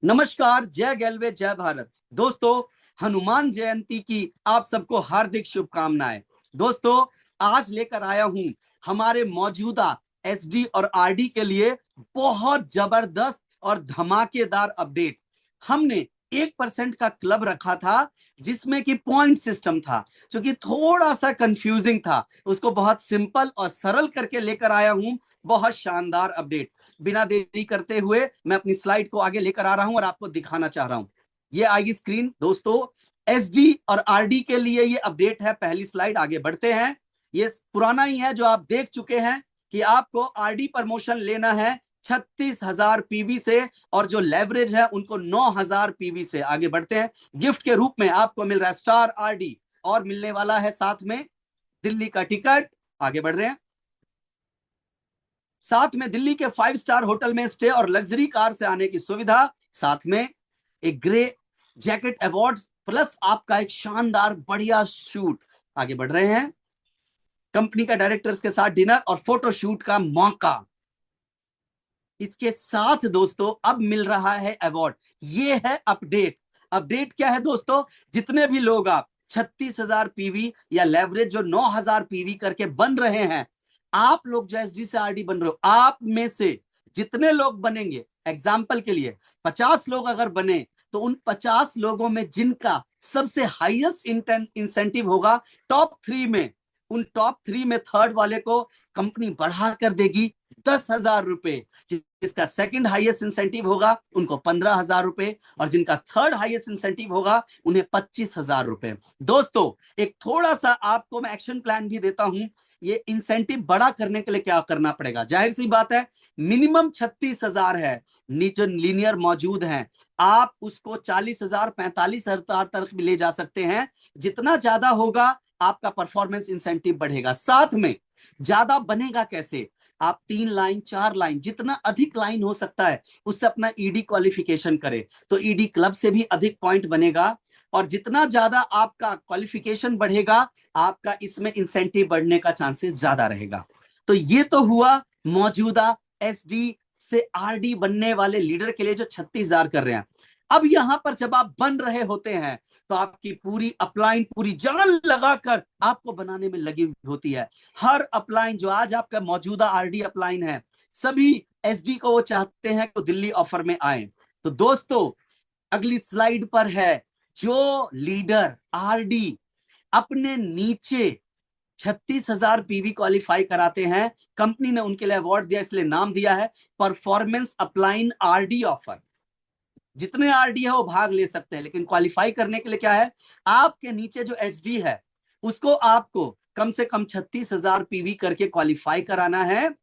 नमस्कार, जय गैलवे, जय भारत। दोस्तों, हनुमान जयंती की आप सबको हार्दिक शुभकामनाएं। दोस्तों, आज लेकर आया हूं हमारे मौजूदा एसडी और आरडी के लिए बहुत जबरदस्त और धमाकेदार अपडेट। हमने 1% का क्लब रखा था जिसमें कि पॉइंट सिस्टम था, जो कि थोड़ा सा कंफ्यूजिंग था। उसको बहुत सिंपल और सरल करके लेकर आया हूं। बहुत शानदार अपडेट। बिना देरी करते हुए मैं अपनी स्लाइड को आगे लेकर आ रहा हूं और आपको दिखाना चाह रहा हूं। ये आएगी स्क्रीन। दोस्तों, एसडी और आरडी के लिए ये अपडेट है। पहली स्लाइड, आगे बढ़ते हैं। ये पुराना ही है जो आप देख चुके हैं कि आपको आरडी प्रमोशन लेना है 36,000 पीवी से, और जो लेवरेज है उनको 9,000 पीवी से। आगे बढ़ते हैं। गिफ्ट के रूप में आपको मिल रहा है स्टार आरडी, और मिलने वाला है साथ में दिल्ली का टिकट। आगे बढ़ रहे हैं। साथ में दिल्ली के 5 स्टार होटल में स्टे और लग्जरी कार से आने की सुविधा। साथ में एक ग्रे जैकेट अवार्ड प्लस आपका एक शानदार बढ़िया शूट। आगे बढ़ रहे हैं। कंपनी का डायरेक्टर्स के साथ डिनर और फोटो शूट का मौका। इसके साथ दोस्तों अब मिल रहा है अवार्ड। ये है अपडेट। अपडेट क्या है दोस्तों? जितने भी लोग आप 36,000 पीवी या लेवरेज जो 9,000 पीवी करके बन रहे हैं, आप लोग जो एसडी से आरडी बन रहे हो, आप में से जितने लोग बनेंगे, एग्जाम्पल के लिए 50 लोग अगर बने, तो उन 50 लोगों में जिनका सबसे हाईएस्ट इंसेंटिव होगा टॉप 3 में, उन टॉप 3 में थर्ड वाले को कंपनी बढ़ा कर देगी 10,000 रुपए। जिसका सेकंड हाईएस्ट इंसेंटिव होगा उनको 15,000 रुपए, और जिनका थर्ड हाईएस्ट इंसेंटिव होगा उन्हें 25,000 रुपए। दोस्तों, एक थोड़ा सा आपको मैं एक्शन प्लान भी देता हूं। ये इंसेंटिव बड़ा करने के लिए क्या करना पड़ेगा? जाहिर सी बात है, मिनिमम 36,000 है, नीचे लीनियर मौजूद है। आप उसको 40,000 45,000 तक भी ले जा सकते हैं। जितना ज्यादा होगा आपका परफॉर्मेंस इंसेंटिव बढ़ेगा। साथ में ज्यादा बनेगा कैसे? आप 3 लाइन 4 लाइन, जितना अधिक लाइन हो सकता है उससे अपना ईडी क्वालिफिकेशन करें, तो ईडी क्लब से भी अधिक पॉइंट बनेगा। और जितना ज्यादा आपका क्वालिफिकेशन बढ़ेगा, आपका इसमें इंसेंटिव बढ़ने का चांसेस ज्यादा रहेगा। तो ये तो हुआ मौजूदा एसडी से आरडी बनने वाले लीडर के लिए जो 36,000 कर रहे हैं। अब यहां पर जब आप बन रहे होते हैं, तो आपकी पूरी अपलाइन पूरी जान लगाकर आपको बनाने में लगी होती है। हर अपलाइन जो आज आपका मौजूदा आरडी अपलाइन है, सभी एसडी को वो चाहते हैं कि दिल्ली ऑफर में आए। तो दोस्तों, अगली स्लाइड पर है, जो लीडर आरडी अपने नीचे 36,000 पीवी क्वालिफाई कराते हैं, कंपनी ने उनके लिए अवार्ड दिया, इसलिए नाम दिया है परफॉर्मेंस अपलाइन आरडी ऑफर। जितने आरडी है वो भाग ले सकते हैं, लेकिन क्वालिफाई करने के लिए क्या है, आपके नीचे जो एसडी है उसको आपको कम से कम 36,000 पीवी करके क्वालिफाई कराना है।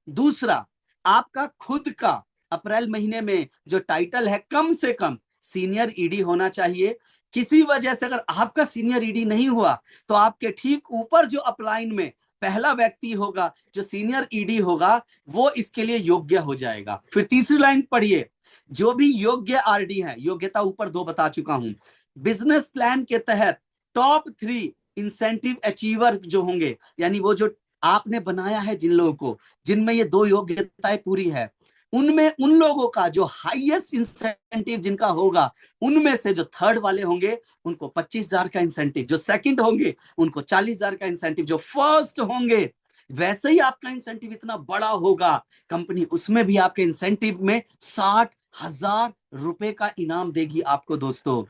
दूसरा, आपका खुद का अप्रैल महीने में जो टाइटल है, कम से कम सीनियर ईडी होना चाहिए। किसी वजह से अगर आपका सीनियर ईडी नहीं हुआ, तो आपके ठीक ऊपर जो अपलाइन में पहला व्यक्ति होगा जो सीनियर ईडी होगा, वो इसके लिए योग्य हो जाएगा। फिर तीसरी लाइन पढ़िए, जो भी योग्य आरडी है, योग्यता ऊपर 2 बता चुका हूं, बिजनेस प्लान के तहत टॉप 3 इंसेंटिव अचीवर जो होंगे, यानी वो जो आपने बनाया है जिन लोगों को, जिनमें ये 2 योग्यताएं पूरी है, उनमें उन लोगों का जो हाईएस्ट इंसेंटिव जिनका होगा, उनमें से जो थर्ड वाले होंगे उनको 25,000 का इंसेंटिव, जो सेकंड होंगे उनको 40,000 का इंसेंटिव, जो फर्स्ट होंगे वैसे ही आपका इंसेंटिव इतना बड़ा होगा, कंपनी उसमें भी आपके इंसेंटिव में 60,000 रुपए का इनाम देगी आपको। दोस्तों,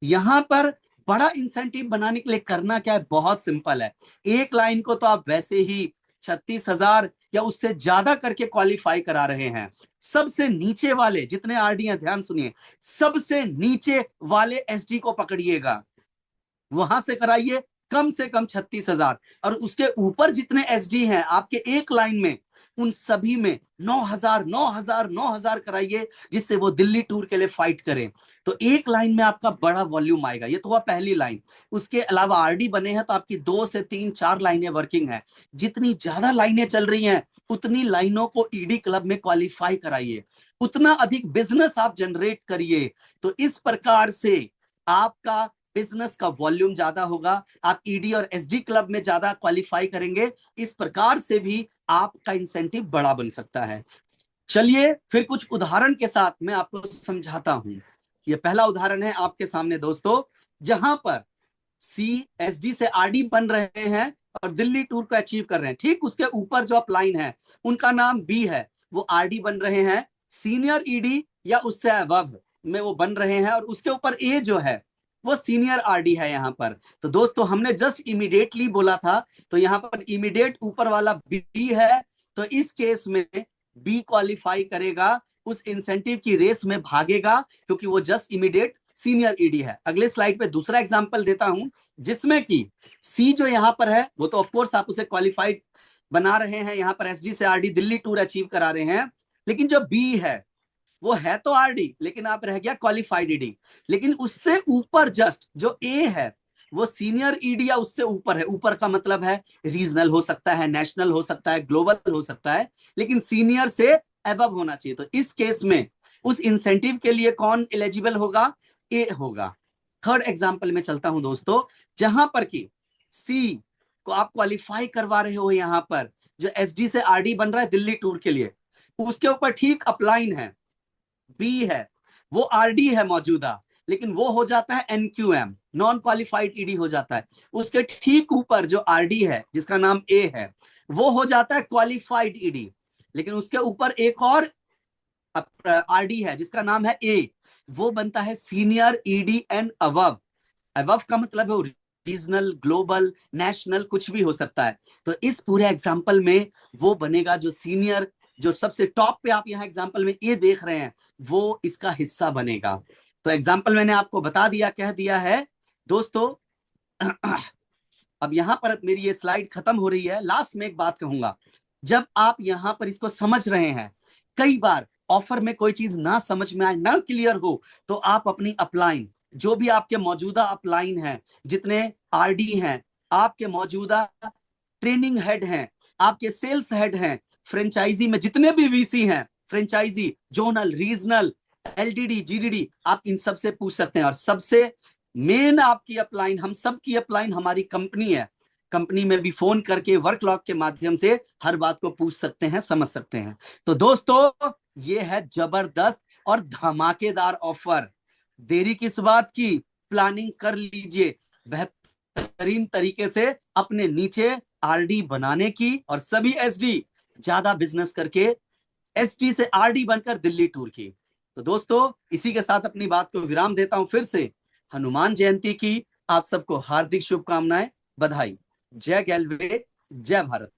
यहां पर बड़ा इंसेंटिव बनाने के लिए करना क्या है? बहुत सिंपल है। एक लाइन को तो आप वैसे ही 36,000 या उससे ज्यादा करके क्वालिफाई करा रहे हैं। सबसे नीचे वाले जितने आरडी हैं, ध्यान सुनिए, सबसे नीचे वाले एसडी को पकड़िएगा, वहां से कराइए कम से कम 36,000, और उसके ऊपर जितने एसडी हैं आपके एक लाइन में, उन सभी में 9,000 9,000 9,000 कराइए, जिससे वो दिल्ली टूर के लिए फाइट करें। तो एक लाइन में आपका बड़ा वॉल्यूम आएगा। ये तो हुआ पहली लाइन। उसके अलावा आरडी बने हैं तो आपकी 2 से 3 4 लाइनें वर्किंग है। जितनी ज्यादा लाइनें चल रही हैं, उतनी लाइनों को ईडी क्लब में क्वालिफाई कराइए, उतना अधिक बिजनेस आप जनरेट करिए। तो इस प्रकार से आपका बिजनेस का वॉल्यूम ज्यादा होगा, आप ईडी और एसडी क्लब में ज्यादा क्वालिफाई करेंगे। इस प्रकार से भी आपका इंसेंटिव बड़ा बन सकता है। चलिए फिर कुछ उदाहरण के साथ मैं आपको समझाता हूं। ये पहला उदाहरण है आपके सामने दोस्तों, जहां पर CSD से RD बन रहे हैं और दिल्ली टूर को अचीव कर रहे हैं। ठीक उसके ऊपर जो अपलाइन है उनका नाम B है, वो RD बन रहे हैं, सीनियर ED या उससे अबव में वो बन रहे हैं, और उसके ऊपर A जो है वो सीनियर RD है यहाँ पर। तो दोस्तों हमने जस्ट इमीडिएटली बोला था, तो यहाँ पर इमीडिएट ऊपर वाला B है, तो इस केस में B क्वालिफाई करेगा, उस इंसेंटिव की रेस में भागेगा, क्योंकि वो जस्ट इमीडिएट सीनियर ED है। अगले स्लाइड पे दूसरा एग्जांपल देता हूं, जिसमें कि C जो यहां पर है वो तो ऑफ कोर्स आप उसे क्वालिफाइड बना रहे हैं, यहां पर SD से RD दिल्ली टूर अचीव करा रहे हैं, लेकिन जो B है वो है तो RD, लेकिन आप रह गया क्वालिफाइड ED। लेकिन उससे ऊपर जस्ट जो A है वो सीनियर ED या उससे ऊपर है। ऊपर का मतलब है रीजनल हो सकता है, नेशनल हो सकता है, ग्लोबल हो सकता है, लेकिन सीनियर से अबव होना चाहिए। तो इस केस में उस इंसेंटिव के लिए कौन एलिजिबल होगा? A होगा। थर्ड एग्जाम्पल में चलता हूं दोस्तों, जहां पर कि C को आप क्वालिफाई करवा रहे हो, यहां पर जो SD से RD बन रहा है दिल्ली टूर के लिए, उसके ऊपर ठीक अपलाइन है, B है, वो RD है मौजूदा, लेकिन वो हो जाता है NQM, नॉन क्वालिफाइड ED हो जाता है। उसके ठीक ऊपर जो RD है जिसका नाम A है, वो हो जाता है क्वालिफाइड ED, लेकिन उसके ऊपर एक और RD है जिसका नाम है A, वो बनता है senior ED and above. Above का मतलब है रीजनल, ग्लोबल, नेशनल, कुछ भी हो सकता है। तो इस पूरे एग्जाम्पल में वो बनेगा जो सीनियर, जो सबसे टॉप पे आप यहाँ एग्जाम्पल में ये देख रहे हैं, वो इसका हिस्सा बनेगा। तो एग्जाम्पल मैंने आपको बता दिया, कह दिया है दोस्तों। अब यहां पर मेरी ये स्लाइड खत्म हो रही है, लास्ट में एक बात कहूंगा, जब आप यहां पर इसको समझ रहे हैं, कई बार ऑफर में कोई चीज ना समझ में आए, ना क्लियर हो, तो आप अपनी अपलाइन, जो भी आपके मौजूदा अपलाइन हैं, जितने RD हैं, आपके मौजूदा ट्रेनिंग हेड हैं, आपके सेल्स हेड हैं, फ्रेंचाइजी में जितने भी VC हैं, franchisee, zonal, regional, LDD, GDD, आप इन सब से पूछ सकते हैं। और सबसे मेन आपकी अपलाइन, हम सब की अपलाइन हमारी कंपनी है, कंपनी में भी फोन करके वर्क लॉग के माध्यम से हर बात को पूछ सकते हैं, समझ सकते हैं। तो दोस्तों ये है जबरदस्त और धमाकेदार ऑफर। देरी किस बात की, प्लानिंग कर लीजिए बेहतरीन तरीके से अपने नीचे RD बनाने की, और सभी SD ज्यादा बिजनेस करके SD से RD बनकर दिल्ली टूर की। तो दोस्तों इसी के साथ अपनी बात को विराम देता हूं। फिर से हनुमान जयंती की आप सबको हार्दिक शुभकामनाएं, बधाई। जय गैलवे, जय भारत।